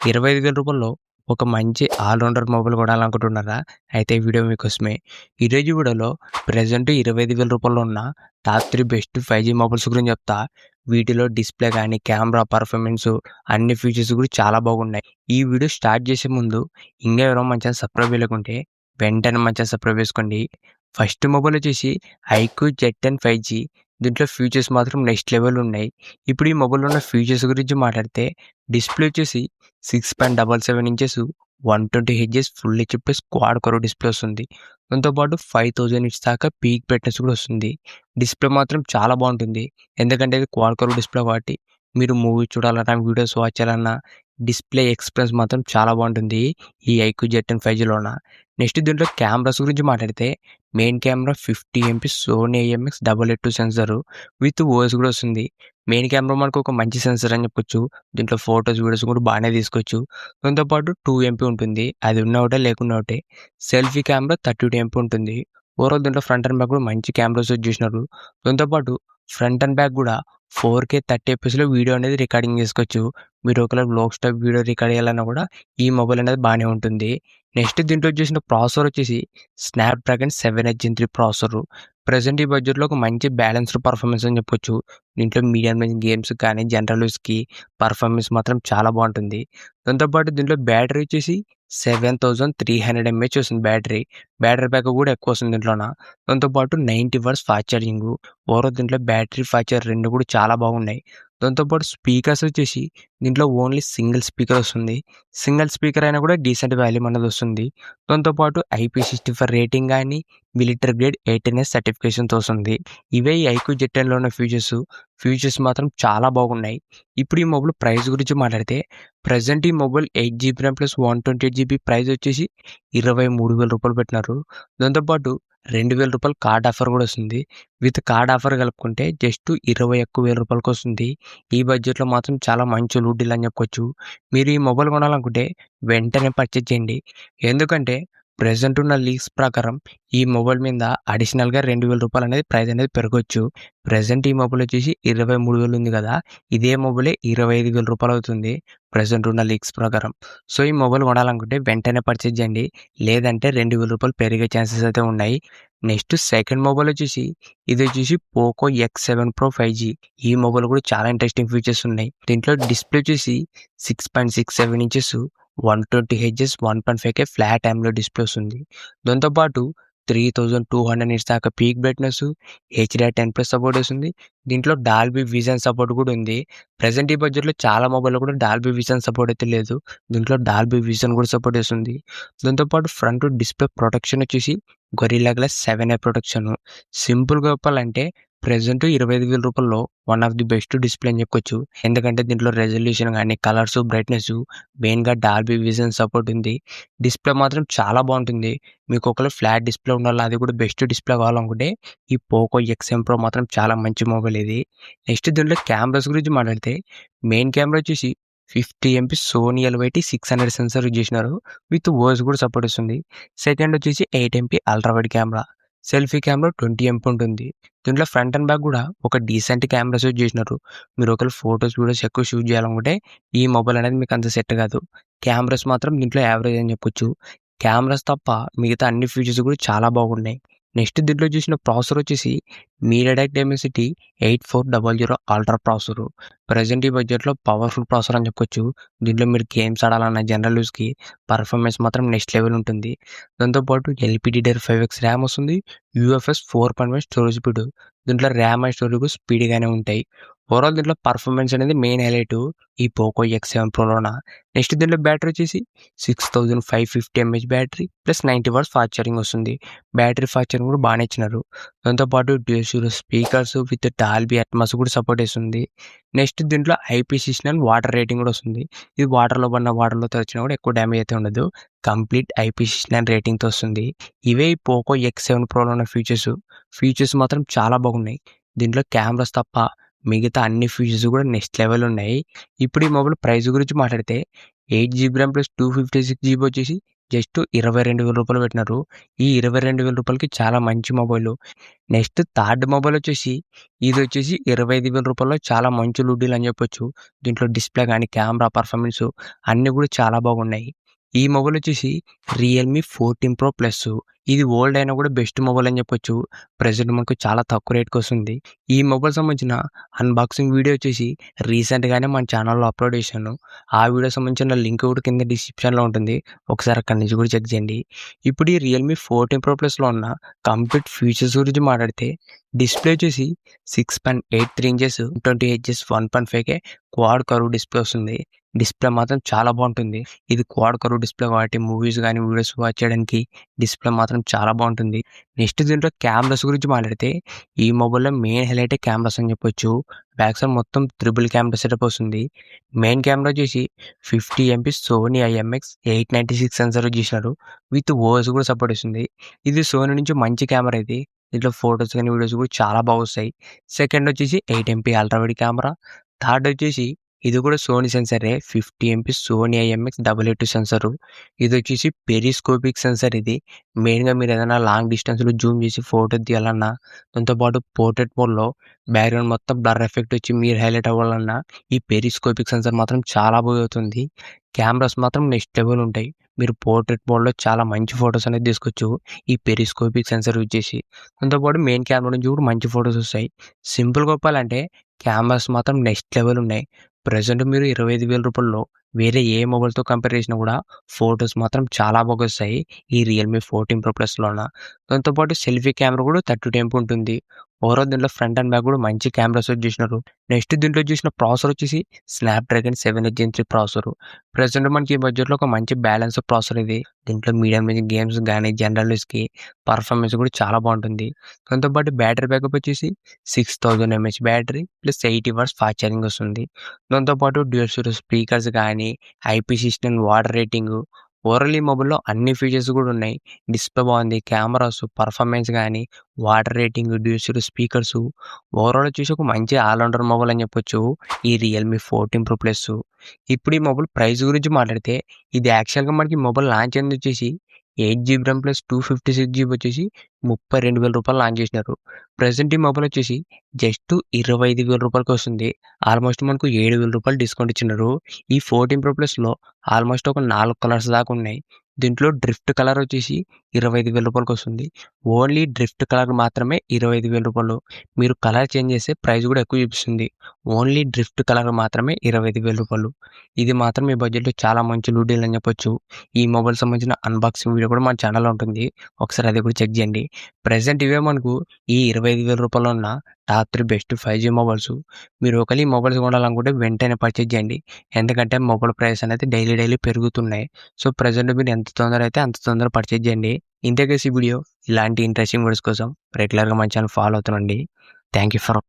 రూ. 25,000 ఒక మంచి ఆల్ రౌండర్ మొబైల్ కొనాలనుకుంటున్నారా? అయితే ఈ వీడియో మీకోసమే. ఈరోజు వీడియోలో ప్రెజెంట్ రూ. 25,000 ఉన్న టాప్ 3 బెస్ట్ 5G మొబైల్స్ గురించి చెప్తా. వీటిలో డిస్‌ప్లే గానీ, కెమెరా పర్ఫార్మెన్సు అన్ని ఫీచర్స్ కూడా చాలా బాగున్నాయి. ఈ వీడియో స్టార్ట్ చేసే ముందు ఇంకా ఎవరైనా మన ఛానల్ సబ్స్క్రైబ్ చేయలేకుంటే వెంటనే మన ఛానల్ సబ్స్క్రైబ్ చేసుకోండి. ఫస్ట్ మొబైల్ వచ్చేసి ఐక్యూ Z10 5G. దీంట్లో ఫీచర్స్ మాత్రం నెక్స్ట్ లెవెల్ ఉన్నాయి. ఇప్పుడు ఈ మొబైల్‌లో ఉన్న ఫీచర్స్ గురించి మాట్లాడితే డిస్‌ప్లే వచ్చేసి 6.77 inches 120 hertz full HD plus quad core display వస్తుంది. దాంతో పాటు 5000 నిట్స్ దాకా పీక్ బ్రైట్‌నెస్ కూడా వస్తుంది. డిస్‌ప్లే మాత్రం చాలా బాగుంటుంది. ఎందుకంటే ఇది క్వాడ్ కోర్ డిస్‌ప్లే కాబట్టి మీరు మూవీ చూడాలన్నా, వీడియోస్ వాచ్ చేయాలన్నా డిస్‌ప్లే ఎక్స్‌పీరియన్స్ మాత్రం చాలా బాగుంటుంది ఈ ఐక్యూ Z10 5Gలోన. నెక్స్ట్ దీంట్లో కెమెరాస్ గురించి మాట్లాడితే main camera 50 MP Sony IMX882 sensor with OS కూడా వస్తుంది. మెయిన్ కెమెరా మనకు ఒక మంచి సెన్సార్ అని చెప్పొచ్చు. దీంట్లో ఫోటోస్, వీడియోస్ కూడా బాగానే తీసుకోవచ్చు. దాంతో పాటు 2 MP ఉంటుంది. అది ఉన్న ఒకటే లేకున్నా ఒకటే. సెల్ఫీ కెమెరా 32 MP ఉంటుంది. ఓవరాల్ దీంట్లో ఫ్రంట్ అండ్ బ్యాక్ కూడా మంచి కెమెరాస్ యూజ్ చేసినారు. దాంతో పాటు ఫ్రంట్ అండ్ బ్యాక్ కూడా 4K 30 fps వీడియో అనేది రికార్డింగ్ చేసుకోవచ్చు. మీరు ఒకవేళ వ్లాగ్స్ టైప్ వీడియో రికార్డ్ చేయాలన్నా కూడా ఈ మొబైల్ అనేది బాగానే ఉంటుంది. నెక్స్ట్ దీంట్లో వచ్చేసిన ప్రాసెసర్ వచ్చేసి స్నాప్‌డ్రాగన్ 7 Gen 3 ప్రాసెసర్. ప్రెజెంట్ ఈ బడ్జెట్‌లో ఒక మంచి బ్యాలెన్స్డ్ పర్ఫార్మెన్స్ అని చెప్పొచ్చు. దీంట్లో మీడియం రేంజ్ గేమ్స్ కానీ, జనరల్ యూస్‌కి పర్ఫార్మెన్స్ మాత్రం చాలా బాగుంటుంది. దాంతో పాటు దీంట్లో బ్యాటరీ వచ్చేసి 7300 mAh వస్తుంది బ్యాటరీ. బ్యాటరీ బ్యాకప్ కూడా ఎక్కువ వస్తుంది దీంట్లోన. దాంతో పాటు 90 వాట్స్ ఫాస్ట్ ఛార్జింగ్. ఓవరాల్ దీంట్లో బ్యాటరీ, ఫాస్ట్ ఛార్జ్ 2 కూడా చాలా బాగున్నాయి. దాంతో పాటు స్పీకర్స్ వచ్చేసి దీంట్లో ఓన్లీ సింగిల్ స్పీకర్ వస్తుంది. సింగిల్ స్పీకర్ అయినా కూడా డీసెంట్ వాల్యూమ్ అనేది వస్తుంది. దాంతో పాటు IP65 రేటింగ్ కానీ, మిలిటరీ గ్రేడ్ 18S సర్టిఫికేషన్‌తో వస్తుంది. ఇవే ఈ ఐక్యూ Z10లో ఉన్న ఫీచర్స్. ఫీచర్స్ మాత్రం చాలా బాగున్నాయి. ఇప్పుడు ఈ మొబైల్ ప్రైస్ గురించి మాట్లాడితే ప్రెజెంట్ ఈ mobile 8GB RAM plus 128GB price వచ్చేసి రూ. 23,000 పెట్టినారు. దాంతో పాటు రూ. 2,000 కార్డ్ ఆఫర్ కూడా వస్తుంది. విత్ కార్డ్ ఆఫర్ కలుపుకుంటే జస్ట్ రూ. 21,000 వస్తుంది. ఈ బడ్జెట్‌లో మాత్రం చాలా మంచి లూట్ డీల్ అని చెప్పుకోవచ్చు. మీరు ఈ మొబైల్ కొనాలనుకుంటే వెంటనే పర్చేజ్ చేయండి. ఎందుకంటే ప్రెజెంట్ ఉన్న లీక్స్ ప్రకారం ఈ మొబైల్ మీద అడిషనల్‌గా రూ. 2,000 అనేది ప్రైస్ అనేది పెరగొచ్చు. ప్రెజెంట్ ఈ మొబైల్ వచ్చేసి 23,000 ఉంది కదా! ఇదే మొబైలే రూ. 25,000 అవుతుంది ప్రెజెంట్ ఉన్న లీక్స్ ప్రకారం. సో ఈ మొబైల్ కొనాలనుకుంటే వెంటనే పర్చేజ్ చేయండి. లేదంటే రూ. 2,000 పెరిగే ఛాన్సెస్ అయితే ఉన్నాయి. నెక్స్ట్ సెకండ్ మొబైల్ వచ్చేసి ఇది వచ్చేసి పోకో X7 Pro 5G. ఈ మొబైల్ కూడా చాలా ఇంట్రెస్టింగ్ ఫీచర్స్ ఉన్నాయి. దీంట్లో డిస్‌ప్లే వచ్చేసి 6.67 inches 120 hertz 1.5K flat AMOLED display వస్తుంది. దాంతో పాటు 3200 నిట్స్ దాకా పీక్ బ్రైట్‌నెస్, HDR10+ సపోర్ట్ వస్తుంది. దీంట్లో డాల్బీ విజన్ సపోర్ట్ కూడా ఉంది. ప్రెజెంట్ ఈ బడ్జెట్‌లో చాలా మొబైల్‌లో కూడా డాల్బీ విజన్ సపోర్ట్ అయితే లేదు. దీంట్లో డాల్బీ విజన్ కూడా సపోర్ట్ చేస్తుంది. దాంతో పాటు ఫ్రంట్ డిస్‌ప్లే ప్రొటెక్షన్ వచ్చేసి గొరిల్లా గ్లాస్ 7A ప్రొటెక్షన్. సింపుల్‌గా చెప్పాలంటే ప్రెజెంట్ రూ. 25,000 one of the best display అని చెప్పుకోవచ్చు. ఎందుకంటే దీంట్లో రెజల్యూషన్ గానీ, కలర్స్, బ్రైట్‌నెస్ మెయిన్‌గా డాల్బీ విజన్ సపోర్ట్ ఉంది. డిస్‌ప్లే మాత్రం చాలా బాగుంటుంది. మీకు ఒకవేళ ఫ్లాట్ డిస్‌ప్లే ఉండాలా, అది కూడా బెస్ట్ డిస్‌ప్లే కావాలనుకుంటే ఈ పోకో X7 Pro మాత్రం చాలా మంచి మొబైల్ ఇది. నెక్స్ట్ దీంట్లో కెమెరాస్ గురించి మాట్లాడితే మెయిన్ కెమెరా వచ్చేసి 50 MP Sony LYT 600 sensor use చేసినారు. విత్ ఓఎస్ కూడా సపోర్ట్ వస్తుంది. సెకండ్ వచ్చేసి 8 MP ultra wide camera. Selfie camera 20 MP ఉంటుంది. దీంట్లో ఫ్రంట్ అండ్ బ్యాక్ కూడా ఒక డీసెంట్ కెమెరాస్ యూజ్ చేసినారు. మీరు ఒకవేళ ఫోటోస్, వీడియోస్ ఎక్కువ షూట్ చేయాలనుకుంటే ఈ మొబైల్ అనేది మీకు అంత సెట్ కాదు. కెమెరాస్ మాత్రం దీంట్లో యావరేజ్ అని చెప్పొచ్చు. కెమెరాస్ తప్ప మిగతా అన్ని ఫీచర్స్ కూడా చాలా బాగున్నాయి. నెక్స్ట్ దీంట్లో చూసిన ప్రాసెసర్ వచ్చేసి MediaTek Dimensity 8400 ultra processor. Present ఈ బడ్జెట్‌లో పవర్‌ఫుల్ ప్రాసెసర్ అని చెప్పుకోవచ్చు. దీంట్లో మీరు గేమ్స్ ఆడాలన్నా, జనరల్ యూస్‌కి పర్ఫార్మెన్స్ మాత్రం నెక్స్ట్ లెవెల్ ఉంటుంది. దాంతో పాటు LPDDR5X ర్యామ్ వస్తుంది. UFS 4.1 storage speed. దీంట్లో ర్యామ్ అండ్ స్టోరేజ్ కూడా స్పీడ్‌గానే ఉంటాయి. ఓవరాల్ దీంట్లో పర్ఫార్మెన్స్ అనేది మెయిన్ హైలైట్ ఈ పోకో X7 Proలోన. నెక్స్ట్ దీంట్లో బ్యాటరీ వచ్చేసి 6550 mAh battery plus 90 watts fast charging వస్తుంది. బ్యాటరీ ఫాస్ట్ ఛార్జింగ్ కూడా బాగానే ఇచ్చినారు. దాంతో పాటు dual stereo speakers with Dolby Atmos కూడా సపోర్ట్ చేస్తుంది. నెక్స్ట్ దీంట్లో IP69 వాటర్ రేటింగ్ కూడా వస్తుంది. ఇది వాటర్‌లో పడినా, వాటర్‌లో తడిచినా కూడా ఎక్కువ డ్యామేజ్ అయితే ఉండదు. కంప్లీట్ IP69 రేటింగ్‌తో వస్తుంది. ఇవే ఈ పోకో X7 Proలో ఉన్న ఫీచర్స్. ఫీచర్స్ మాత్రం చాలా బాగున్నాయి. దీంట్లో కెమెరాస్ తప్ప మిగతా అన్ని ఫీచర్స్ కూడా నెక్స్ట్ లెవెల్ ఉన్నాయి. ఇప్పుడు ఈ మొబైల్ ప్రైస్ గురించి మాట్లాడితే 8GB ర్యామ్ ప్లస్ 256GB వచ్చేసి జస్ట్ రూ. 22,000 పెట్టినారు. ఈ రూ. 22,000కి చాలా మంచి మొబైలు. నెక్స్ట్ థర్డ్ మొబైల్ వచ్చేసి ఇదొచ్చేసి రూ. 25,000లో చాలా మంచి లుడ్డీలు అని చెప్పొచ్చు. దీంట్లో డిస్‌ప్లే గాని, కెమెరా పర్ఫార్మెన్స్ అన్నీ కూడా చాలా బాగున్నాయి. ఈ మొబైల్ వచ్చేసి రియల్‌మీ 14 ప్రో ప్లస్. ఇది ఓల్డ్ అయినా కూడా బెస్ట్ మొబైల్ అని చెప్పొచ్చు. ప్రెజెంట్ మనకు చాలా తక్కువ రేట్‌కి వస్తుంది. ఈ మొబైల్ సంబంధించిన అన్బాక్సింగ్ వీడియో వచ్చేసి రీసెంట్‌గానే మన ఛానల్‌లో అప్‌లోడ్ చేశాను. ఆ వీడియో సంబంధించిన లింక్ కూడా కింద డిస్క్రిప్షన్‌లో ఉంటుంది. ఒకసారి అక్కడి నుంచి కూడా చెక్ చేయండి. ఇప్పుడు ఈ రియల్‌మీ 14 ప్రో ప్లస్‌లో ఉన్న కంప్లీట్ ఫీచర్స్ గురించి మాట్లాడితే డిస్‌ప్లే వచ్చేసి 6.83 inches 120 hertz 1.5K quad curve display వస్తుంది. డిస్‌ప్లే మాత్రం చాలా బాగుంటుంది. ఇది క్వాడ్ కర్వ్ డిస్‌ప్లే కాబట్టి మూవీస్ గాని, వీడియోస్ వాచ్ చేయడానికి డిస్‌ప్లే మాత్రం చాలా బాగుంటుంది. నెక్స్ట్ దీంట్లో కెమెరాస్ గురించి మాట్లాడితే ఈ మొబైల్‌లో మెయిన్ హైలైటే కెమెరాస్ అని చెప్పొచ్చు. బ్యాక్ సైడ్ మొత్తం త్రిబుల్ కెమెరా సెటప్ వస్తుంది. మెయిన్ కెమెరా వచ్చేసి 50 MP Sony IMX 896 sensor use చేసినారు. విత్ ఓఎస్ కూడా సపోర్ట్ ఇస్తుంది. ఇది సోనీ నుంచి మంచి కెమెరా ఇది. దీంట్లో ఫోటోస్ గాని, వీడియోస్ కూడా చాలా బాగొస్తాయి. సెకండ్ వచ్చేసి 8 MP ultra wide camera. Third వచ్చేసి ఇది కూడా సోనీ సెన్సరే 50 ఎంపీ సోనీ ఐఎంఎక్స్ 882 సెన్సారు. ఇది వచ్చేసి పెరిస్కోపిక్ సెన్సార్ ఇది. మెయిన్‌గా మీరు ఏదైనా లాంగ్ డిస్టెన్స్‌లో జూమ్ చేసి ఫోటో తీయాలన్నా, దాంతో పాటు పోర్ట్రేట్ మోడ్‌లో బ్యాక్‌గ్రౌండ్ మొత్తం బ్లర్ ఎఫెక్ట్ వచ్చి మీరు హైలైట్ అవ్వాలన్నా ఈ పెరిస్కోపిక్ సెన్సార్ మాత్రం చాలా బాగవుతుంది. కెమెరాస్ మాత్రం నెక్స్ట్ లెవెల్ ఉంటాయి. మీరు పోర్ట్రేట్ మోడ్‌లో చాలా మంచి ఫోటోస్ అనేది తీసుకోవచ్చు. ఈ పెరిస్కోపిక్ సెన్సార్ యూజ్ చేసి. దాంతో పాటు మెయిన్ కెమెరా నుంచి కూడా మంచి ఫోటోస్ వస్తాయి. సింపుల్‌గా చెప్పాలంటే కెమెరాస్ మాత్రం నెక్స్ట్ లెవెల్ ఉన్నాయి. ప్రెజెంట్ మీరు రూ. 25,000లో వేరే ఏ మొబైల్‌తో కంపేర్ చేసినా కూడా ఫోటోస్ మాత్రం చాలా బాగొస్తాయి. ఈ రియల్‌మీ 14 ప్రో ప్లస్‌లోన. దాంతో పాటు సెల్ఫీ కెమెరా కూడా 32 ఎంపీ ఉంటుంది. ఓవరాల్ దీంట్లో ఫ్రంట్ అండ్ బ్యాక్ కూడా మంచి కెమెరాస్ యూజ్ చేసినారు. నెక్స్ట్ దీంట్లో చూసిన ప్రాసెసర్ వచ్చేసి స్నాప్‌డ్రాగన్ 7 జెన్ 3 ప్రాసెసర్. ప్రెజెంట్ మనకి ఈ బడ్జెట్‌లో ఒక మంచి బ్యాలెన్స్ ప్రాసెసర్ ఇది. దీంట్లో మీడియం రేంజ్ గేమ్స్ గాని, జనరల్ యూజ్‌కి పర్ఫార్మెన్స్ కూడా చాలా బాగుంటుంది. దాంతో పాటు బ్యాటరీ బ్యాకప్ వచ్చేసి 6000 MH battery plus 80 watts fast charging వస్తుంది. దాంతో పాటు డ్యూయల్ స్టీరియో స్పీకర్స్ గాని, IP-61 వాటర్ రేటింగు ఓవరాల్ ఈ మొబైల్‌లో అన్ని ఫీచర్స్ కూడా ఉన్నాయి. డిస్‌ప్లే బాగుంది. కెమెరాస్, పర్ఫార్మెన్స్ గాని, water rating, dual stereo speakers overall వచ్చేసి ఒక మంచి ఆల్ రౌండర్ మొబైల్ అని చెప్పొచ్చు. ఈ రియల్‌మీ 14 ప్రో ప్లస్. ఇప్పుడు ఈ మొబైల్ ప్రైస్ గురించి మాట్లాడితే ఇది యాక్చువల్‌గా మనకి మొబైల్ లాంచ్ అయింది వచ్చేసి 8 జీబీ ర్యామ్ ప్లస్ 256 జీబీ వచ్చేసి రూ. 32,000 లాంచ్ చేసినారు. ప్రెజెంట్ ఈ మొబైల్ వచ్చేసి జస్ట్ రూ. 25,000కి వస్తుంది. ఆల్మోస్ట్ మనకు రూ. 7,000 డిస్కౌంట్ ఇచ్చినారు. ఈ 14 ప్రో ప్లస్‌లో ఆల్మోస్ట్ ఒక 4 కలర్స్ దాకా ఉన్నాయి. దీంట్లో డ్రిఫ్ట్ కలర్ వచ్చేసి రూ. 25,000కి వస్తుంది. ఓన్లీ డ్రిఫ్ట్ కలర్ మాత్రమే రూ. 25,000. మీరు కలర్ చేంజ్ చేస్తే ప్రైస్ కూడా ఎక్కువ చూపిస్తుంది. ఓన్లీ డ్రిఫ్ట్ కలర్ మాత్రమే రూ. 25,000. ఇది మాత్రం మీ బడ్జెట్‌లో చాలా మంచి డీల్ అని చెప్పొచ్చు. ఈ మొబైల్ సంబంధించిన అన్బాక్సింగ్ వీడియో కూడా మన ఛానల్‌లో ఉంటుంది. ఒకసారి అది కూడా చెక్ చేయండి. ప్రెజెంట్ ఇవే మనకు ఈ రూ. 25,000 ఉన్న టాప్ 3 బెస్ట్ 5G మొబైల్స్. మీరు ఒకవేళ ఈ మొబైల్స్ కొనాలనుకుంటే వెంటనే పర్చేజ్ చేయండి. ఎందుకంటే మొబైల్ ప్రైస్ అనేది డైలీ పెరుగుతున్నాయి. సో ప్రెజెంట్ మీరు ఎంత తొందర అయితే అంత తొందర పర్చేజ్ చేయండి. ఇంతే గైస్ ఈ వీడియో. ఇలాంటి ఇంట్రెస్టింగ్ వీడియోస్ కోసం రెగ్యులర్‌గా మన ఛానల్ ఫాలో అవుతుండండి. Thank you for